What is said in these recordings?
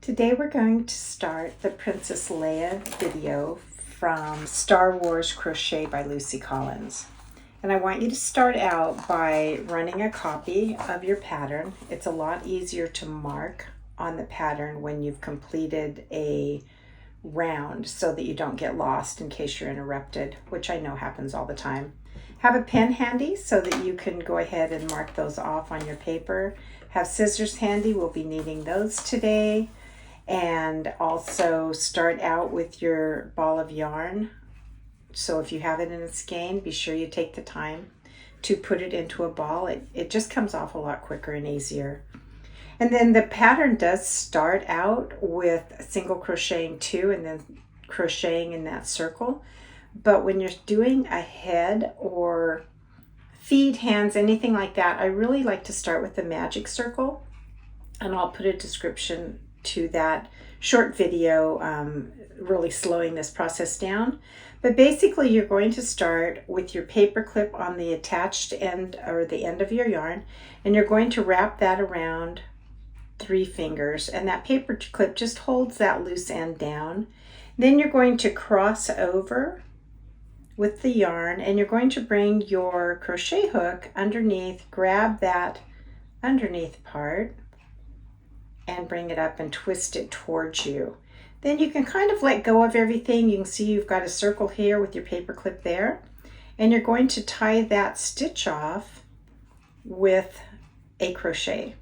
Today we're going to start the Princess Leia video from Star Wars Crochet by Lucy Collins. And I want you to start out by running a copy of your pattern. It's a lot easier to mark on the pattern when you've completed a round so that you don't get lost in case you're interrupted, which I know happens all the time. Have a pen handy so that you can go ahead and mark those off on your paper. Have scissors handy, we'll be needing those today. And also start out with your ball of yarn. So if you have it in a skein, be sure you take the time to put it into a ball. It just comes off a lot quicker and easier. And then the pattern does start out with single crocheting 2 and then crocheting in that circle. But when you're doing a head or feet, hands, anything like that, I really like to start with the magic circle. And I'll put a description to that short video, really slowing this process down. But basically you're going to start with your paper clip on the attached end or the end of your yarn, and you're going to wrap that around 3 fingers, and that paper clip just holds that loose end down. Then you're going to cross over with the yarn, and you're going to bring your crochet hook underneath, grab that underneath part and bring it up and twist it towards you. Then you can kind of let go of everything. You can see you've got a circle here with your paper clip there, and you're going to tie that stitch off with a crochet.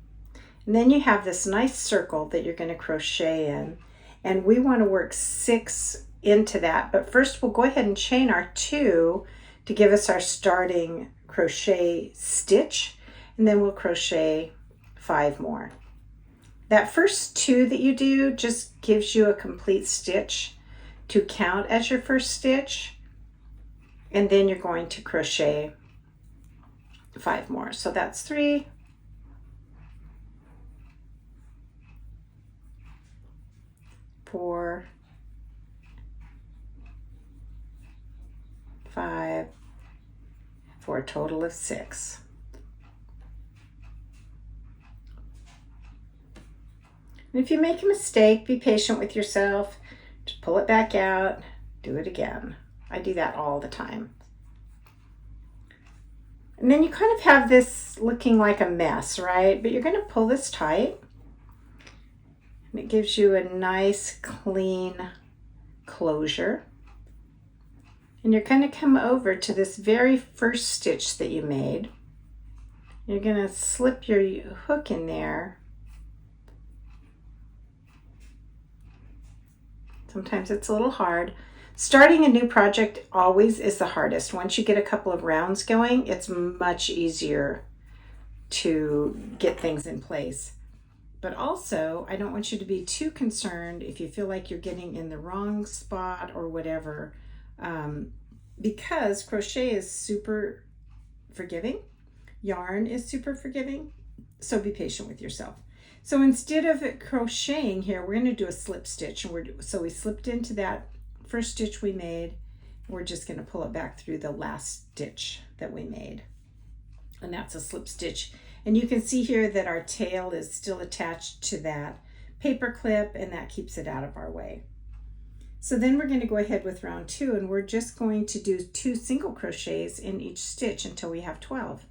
And then you have this nice circle that you're going to crochet in, and we want to work 6 into that. But first we'll go ahead and chain our 2 to give us our starting crochet stitch, and then we'll crochet 5 more. That first 2 that you do just gives you a complete stitch to count as your first stitch, and then you're going to crochet 5 more. So that's 3, 4, 5, for a total of 6. And if you make a mistake, be patient with yourself. Just pull it back out, do it again. I do that all the time. And then you kind of have this looking like a mess, right? But you're going to pull this tight, and it gives you a nice clean closure. And you're going to come over to this very first stitch that you made. You're going to slip your hook in there. Sometimes it's a little hard. Starting a new project always is the hardest. Once you get a couple of rounds going, it's much easier to get things in place. But also, I don't want you to be too concerned if you feel like you're getting in the wrong spot or whatever, because crochet is super forgiving. Yarn is super forgiving, so be patient with yourself. So instead of crocheting here, we're going to do a slip stitch. So we slipped into that first stitch we made. We're just going to pull it back through the last stitch that we made. And that's a slip stitch. And you can see here that our tail is still attached to that paper clip, and that keeps it out of our way. So then we're going to go ahead with round 2, and we're just going to do 2 single crochets in each stitch until we have 12.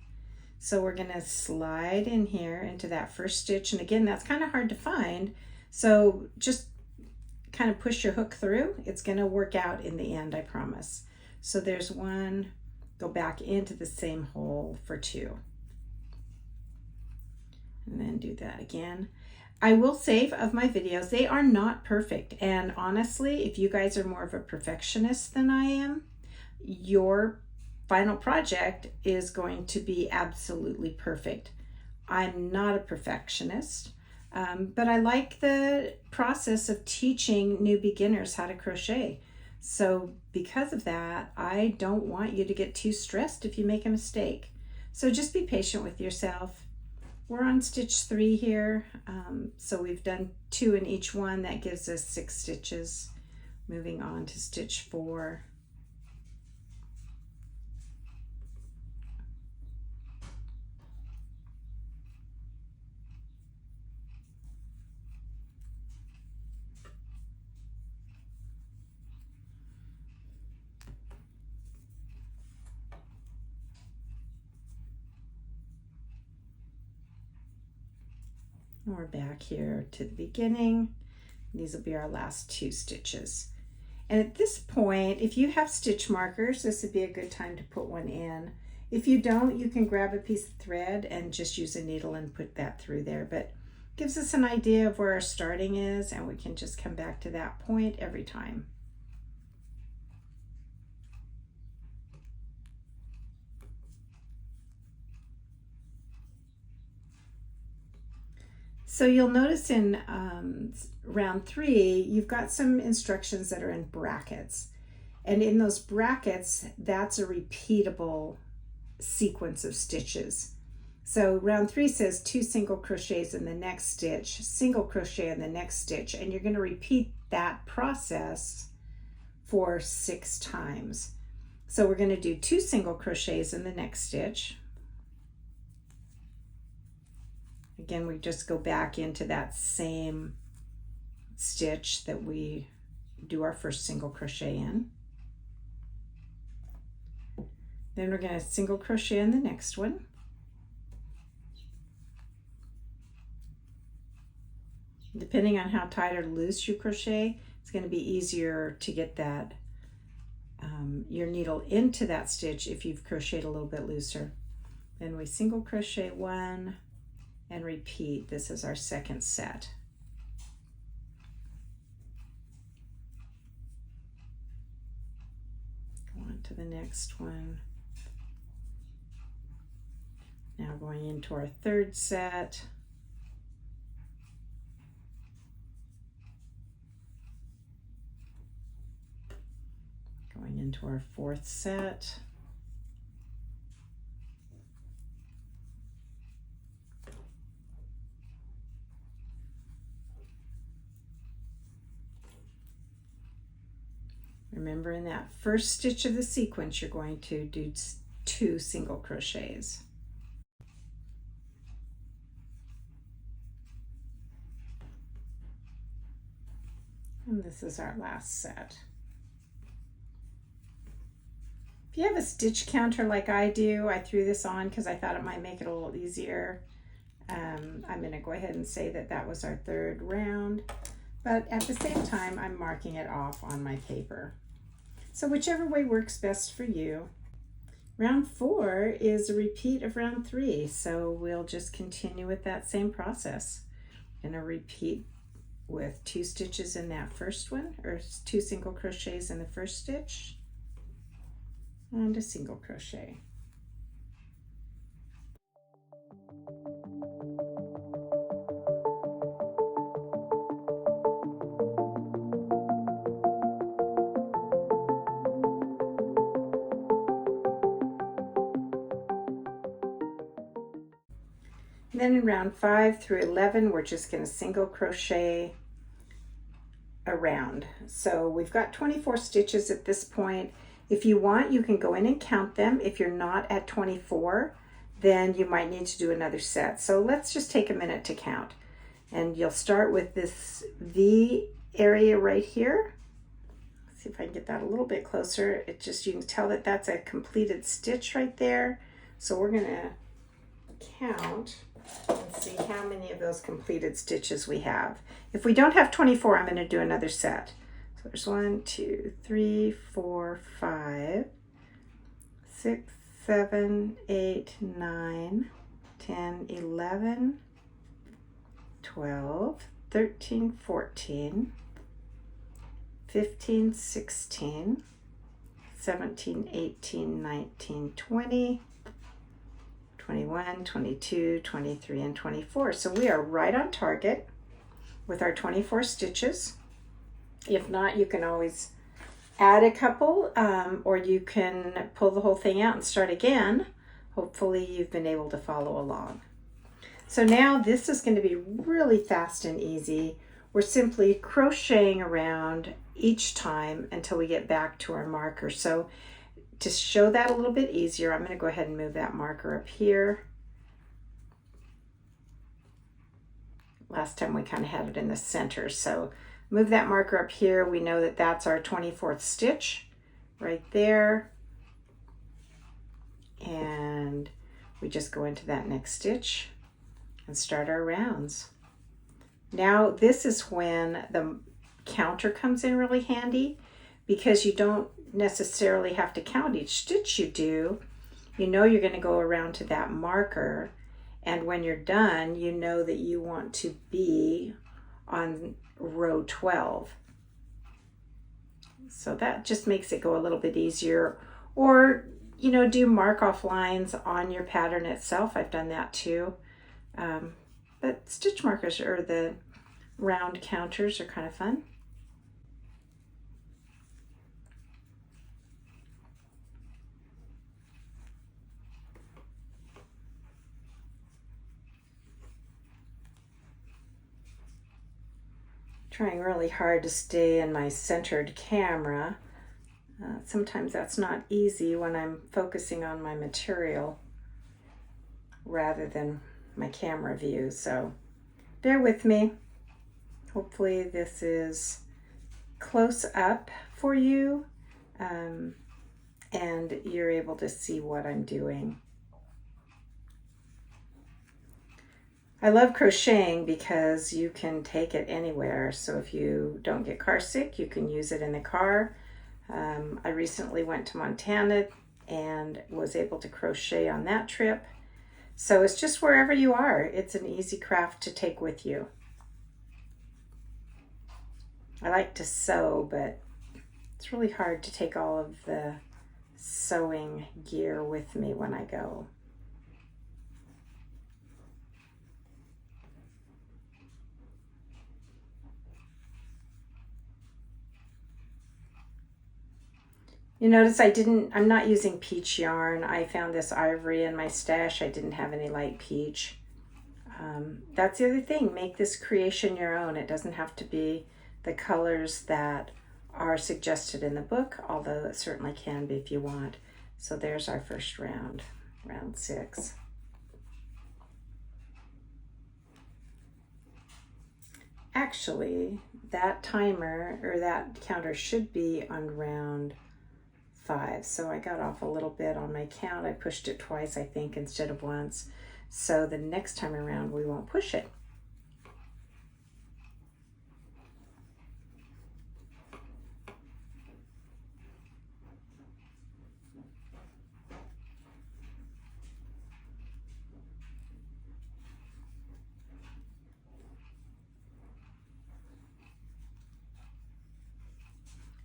So we're going to slide in here into that first stitch, and again, that's kind of hard to find, so just kind of push your hook through. It's going to work out in the end, I promise. So there's 1, go back into the same hole for 2, and then do that again. I will say of my videos, they are not perfect, and honestly, if you guys are more of a perfectionist than I am, your final project is going to be absolutely perfect. I'm not a perfectionist, but I like the process of teaching new beginners how to crochet. So because of that, I don't want you to get too stressed if you make a mistake. So just be patient with yourself. We're on stitch 3 here, so we've done 2 in each one. That gives us 6 stitches. Moving on to stitch 4. And we're back here to the beginning. These will be our last 2 stitches. And at this point, if you have stitch markers, this would be a good time to put one in. If you don't, you can grab a piece of thread and just use a needle and put that through there. But gives us an idea of where our starting is, and we can just come back to that point every time. So you'll notice in round 3, you've got some instructions that are in brackets. And in those brackets, that's a repeatable sequence of stitches. So round 3 says 2 single crochets in the next stitch, single crochet in the next stitch, and you're going to repeat that process for 6 times. So we're going to do 2 single crochets in the next stitch. Again, we just go back into that same stitch that we do our first single crochet in. Then we're going to single crochet in the next one. Depending on how tight or loose you crochet, it's going to be easier to get that your needle into that stitch if you've crocheted a little bit looser. Then we single crochet 1 and repeat. This is our second set. Go on to the next one. Now going into our third set. Going into our fourth set. Remember, in that first stitch of the sequence, you're going to do 2 single crochets. And this is our last set. If you have a stitch counter like I do, I threw this on because I thought it might make it a little easier. I'm going to go ahead and say that that was our 3rd round, but at the same time, I'm marking it off on my paper. So whichever way works best for you. Round 4 is a repeat of round 3, so we'll just continue with that same process. I'm going to repeat with 2 stitches in that first one, or 2 single crochets in the first stitch, and a single crochet. And then in round 5 through 11, we're just going to single crochet around. So we've got 24 stitches at this point. If you want, you can go in and count them. If you're not at 24, then you might need to do another set. So let's just take a minute to count. And you'll start with this V area right here. Let's see if I can get that a little bit closer. It just, you can tell that that's a completed stitch right there. So we're going to count and see how many of those completed stitches we have. If we don't have 24, I'm going to do another set. So there's 1, 2, 3, 4, 5, 6, 7, 8, 9, 10, 11, 12, 13, 14, 15, 16, 17, 18, 19, 20, 21, 22, 23, and 24. So we are right on target with our 24 stitches. If not, you can always add a couple, or you can pull the whole thing out and start again. Hopefully you've been able to follow along. So now this is going to be really fast and easy. We're simply crocheting around each time until we get back to our marker. So to show that a little bit easier, I'm going to go ahead and move that marker up here. Last time we kind of had it in the center, so move that marker up here. We know that that's our 24th stitch right there. And we just go into that next stitch and start our rounds. Now this is when the counter comes in really handy, because you don't necessarily have to count each stitch you do. You know you're going to go around to that marker, and when you're done, you know that you want to be on row 12. So that just makes it go a little bit easier. Or, you know, do mark off lines on your pattern itself. I've done that too. But stitch markers, or the round counters, are kind of fun. Trying really hard to stay in my centered camera. Sometimes that's not easy when I'm focusing on my material rather than my camera view, so bear with me. Hopefully this is close up for you, and you're able to see what I'm doing. I love crocheting because you can take it anywhere. So if you don't get car sick, you can use it in the car. I recently went to Montana and was able to crochet on that trip. So it's just wherever you are. It's an easy craft to take with you. I like to sew, but it's really hard to take all of the sewing gear with me when I go. You notice I'm not using peach yarn. I found this ivory in my stash. I didn't have any light peach. That's the other thing. Make this creation your own. It doesn't have to be the colors that are suggested in the book, although it certainly can be if you want. So there's our first round, round 6. Actually, that timer, or that counter, should be on round 5. So I got off a little bit on my count. I pushed it twice, I think, instead of once. So the next time around, we won't push it.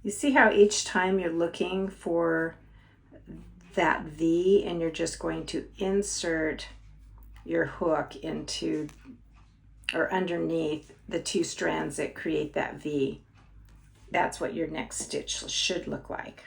You see how each time you're looking for that V, and you're just going to insert your hook into or underneath the 2 strands that create that V. That's what your next stitch should look like.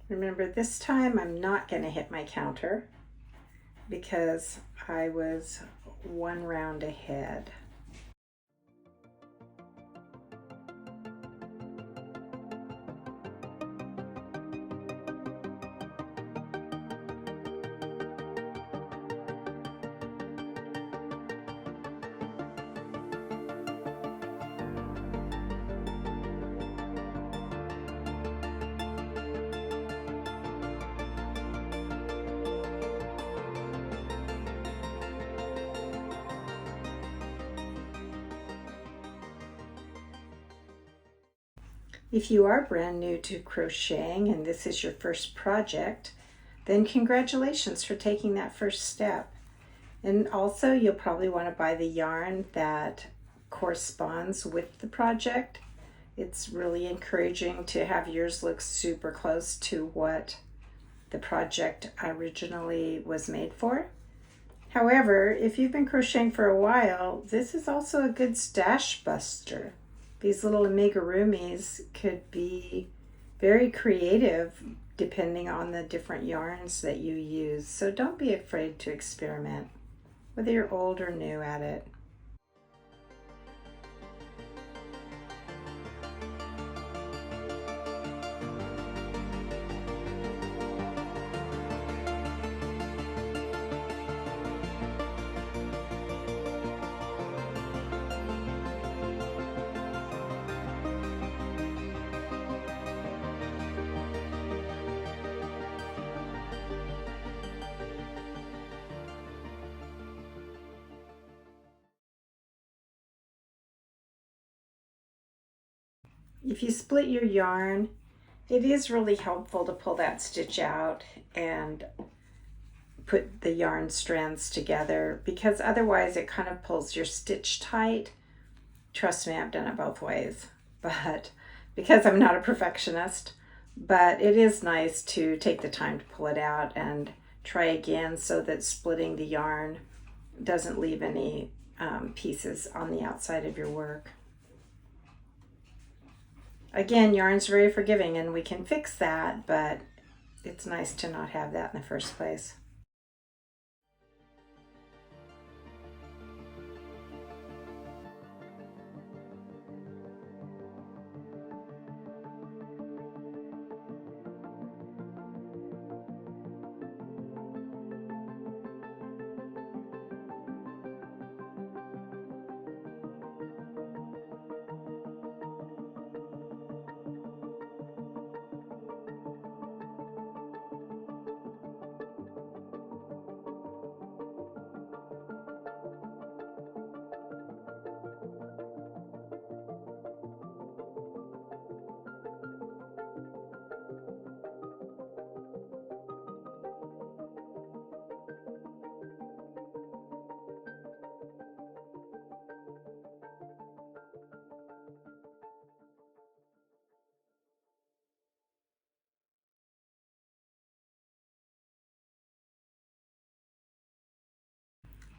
Remember, this time I'm not going to hit my counter because I was 1 round ahead. If you are brand new to crocheting and this is your first project, then congratulations for taking that first step. And also, you'll probably want to buy the yarn that corresponds with the project. It's really encouraging to have yours look super close to what the project originally was made for. However, if you've been crocheting for a while, this is also a good stash buster. These little amigurumis could be very creative depending on the different yarns that you use. So don't be afraid to experiment, whether you're old or new at it. If you split your yarn, it is really helpful to pull that stitch out and put the yarn strands together, because otherwise it kind of pulls your stitch tight. Trust me, I've done it both ways, but because I'm not a perfectionist, but it is nice to take the time to pull it out and try again so that splitting the yarn doesn't leave any pieces on the outside of your work. Again, yarn's very forgiving and we can fix that, but it's nice to not have that in the first place.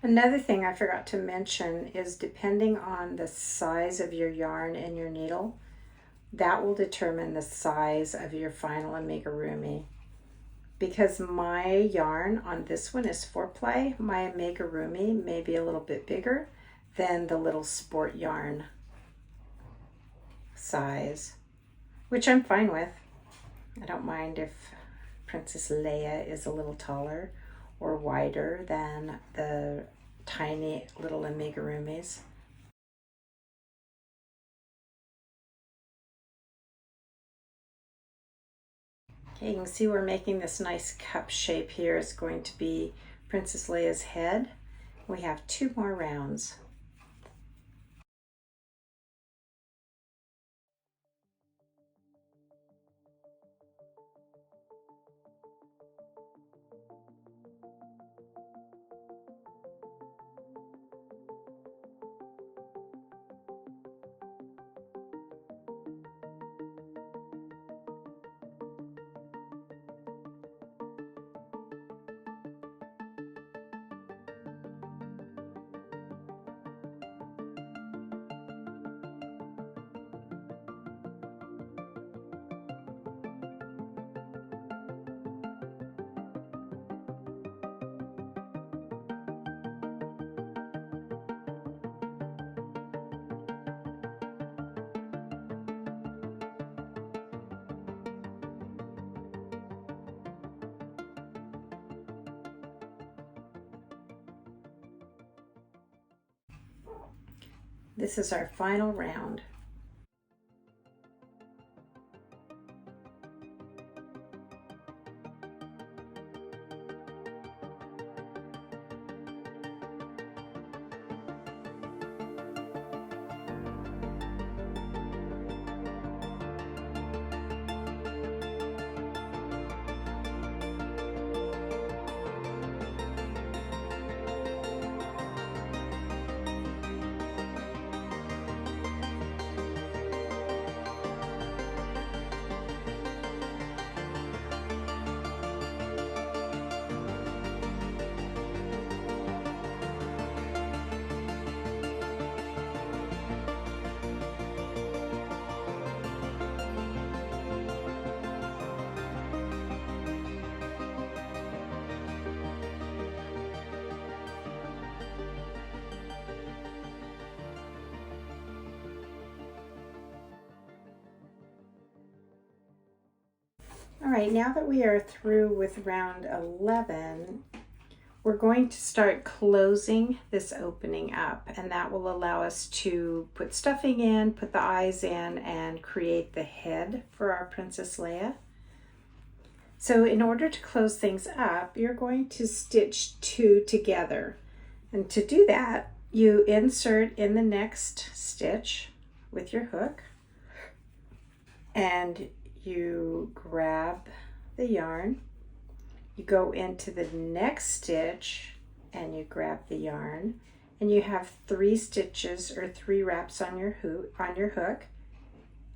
Another thing I forgot to mention is depending on the size of your yarn and your needle, that will determine the size of your final amigurumi. Because my yarn on this one is 4-ply, my amigurumi may be a little bit bigger than the little sport yarn size, which I'm fine with. I don't mind if Princess Leia is a little taller or wider than the tiny little amigurumis. Okay, you can see we're making this nice cup shape here. It's going to be Princess Leia's head. We have 2 more rounds. This is our final round. All right, now that we are through with round 11, we're going to start closing this opening up, and that will allow us to put stuffing in, put the eyes in, and create the head for our Princess Leia. So in order to close things up, you're going to stitch 2 together. And to do that, you insert in the next stitch with your hook, and you grab the yarn. You go into the next stitch and you grab the yarn, and you have 3 stitches or 3 wraps on your hook,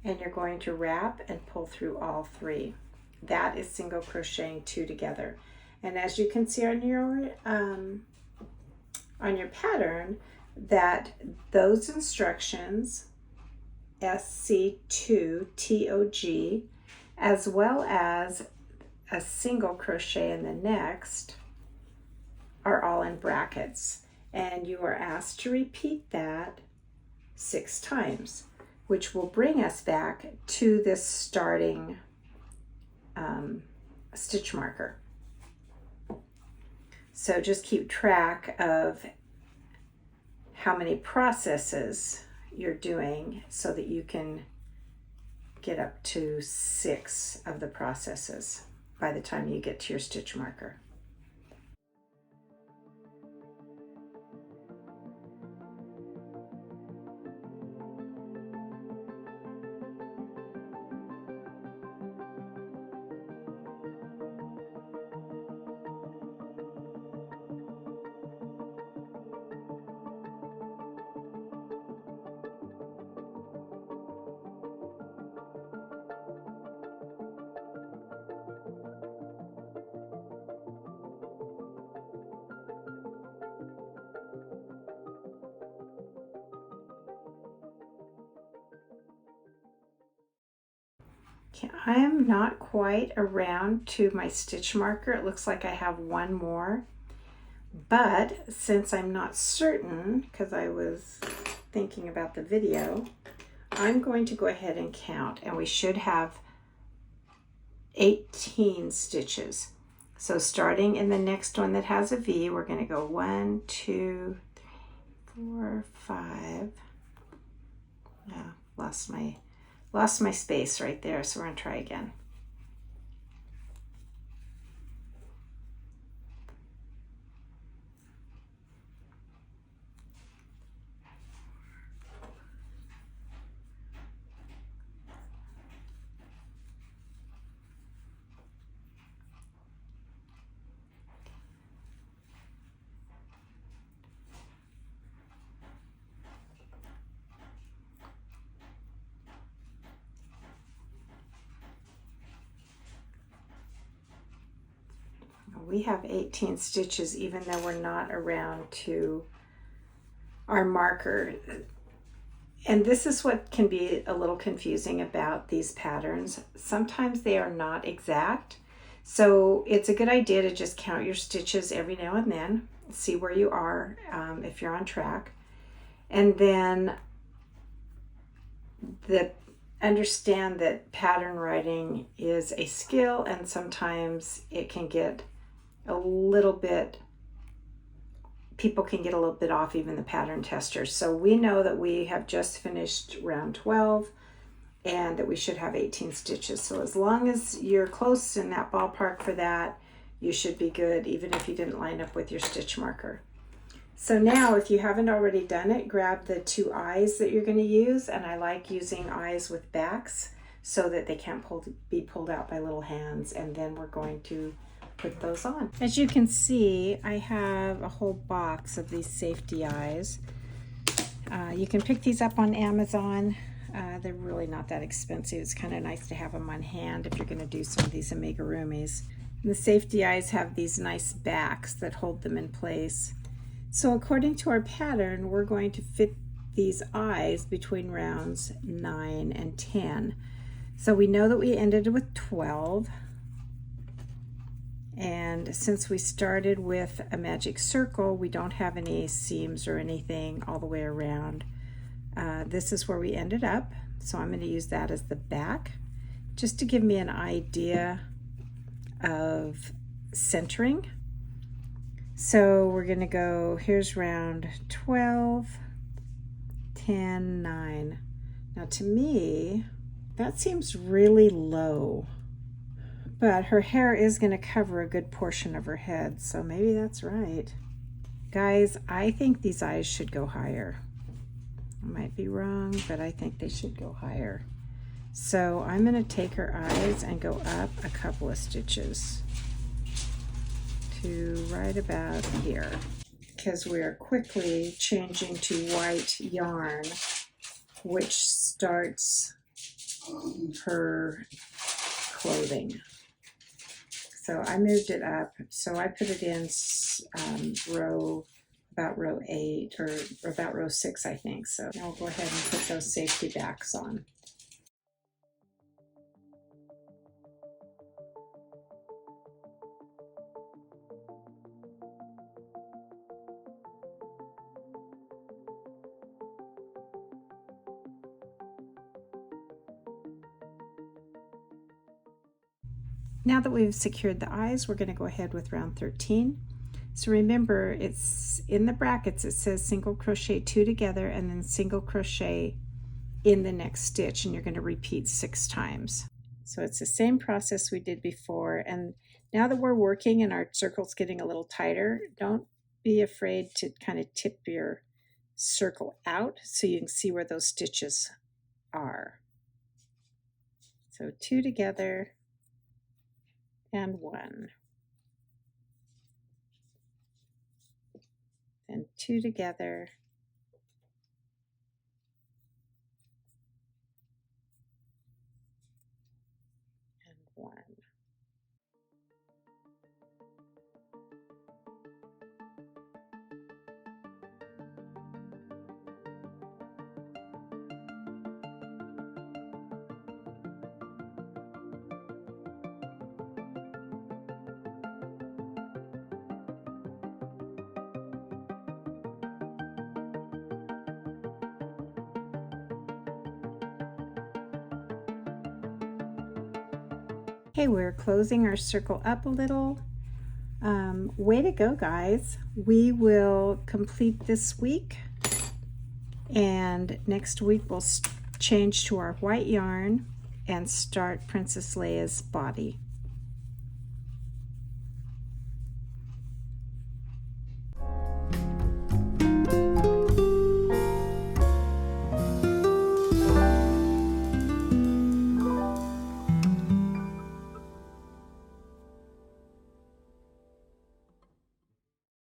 and you're going to wrap and pull through all 3. That is single crocheting 2 together. And as you can see on your pattern, that those instructions, SC2 TOG, as well as a single crochet in the next, are all in brackets, and you are asked to repeat that 6 times, which will bring us back to this starting stitch marker. So just keep track of how many processes you're doing so that you can get up to 6 of the processes by the time you get to your stitch marker. Okay, I am not quite around to my stitch marker. It looks like I have 1 more, but since I'm not certain, because I was thinking about the video, I'm going to go ahead and count, and we should have 18 stitches. So starting in the next one that has a V, we're going to go 1, 2, 3, 4, 5. Yeah, lost my space right there, so we're going to try again. We have 18 stitches even though we're not around to our marker. And this is what can be a little confusing about these patterns. Sometimes they are not exact. So it's a good idea to just count your stitches every now and then, see where you are if you're on track. And then understand that pattern writing is a skill, and sometimes it can get a little bit, people can get a little bit off, even the pattern testers. So we know that we have just finished round 12 and that we should have 18 stitches. So as long as you're close in that ballpark for that, you should be good, even if you didn't line up with your stitch marker. So now, if you haven't already done it, grab the 2 eyes that you're going to use, and I like using eyes with backs so that they can't be pulled out by little hands, and then we're going to put those on. As you can see, I have a whole box of these safety eyes. You can pick these up on Amazon. They're really not that expensive. It's kind of nice to have them on hand if you're going to do some of these amigurumis. And the safety eyes have these nice backs that hold them in place. So according to our pattern, we're going to fit these eyes between rounds 9 and 10. So we know that we ended with 12. And since we started with a magic circle, we don't have any seams or anything all the way around. This is where we ended up. So I'm going to use that as the back, just to give me an idea of centering. So we're going to go, here's round 12, 10, 9. Now to me, that seems really low, but her hair is going to cover a good portion of her head, so maybe that's right. Guys, I think these eyes should go higher. I might be wrong, but I think they should go higher. So I'm going to take her eyes and go up a couple of stitches to right about here, because we are quickly changing to white yarn, which starts her clothing. So I moved it up, so I put it in about row 8 or about row 6, I think. So I'll go ahead and put those safety backs on. Now that we've secured the eyes, we're going to go ahead with round 13. So remember, it's in the brackets, it says single crochet 2 together and then single crochet in the next stitch, and you're going to repeat 6 times. So it's the same process we did before, and now that we're working and our circle's getting a little tighter, don't be afraid to kind of tip your circle out so you can see where those stitches are. So 2 together and 1, and 2 together and 1. Okay, we're closing our circle up a little. Way to go, guys. We will complete this week, and next week we'll change to our white yarn and start Princess Leia's body.